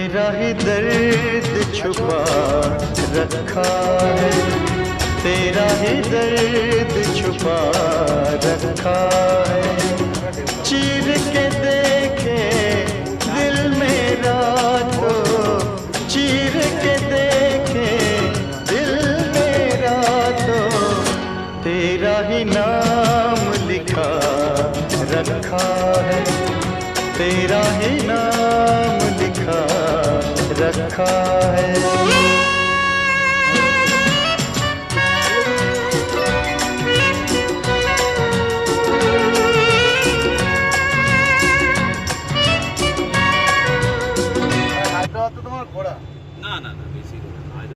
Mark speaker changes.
Speaker 1: तेरा ही दर्द छुपा रखा है, तेरा ही दर्द छुपा रखा है। चीर के देखे दिल मेरा तो, चीर के देखे दिल मेरा तो, तेरा ही नाम लिखा रखा है, तेरा ही नाम लिखा रखा है।
Speaker 2: না না না বেশি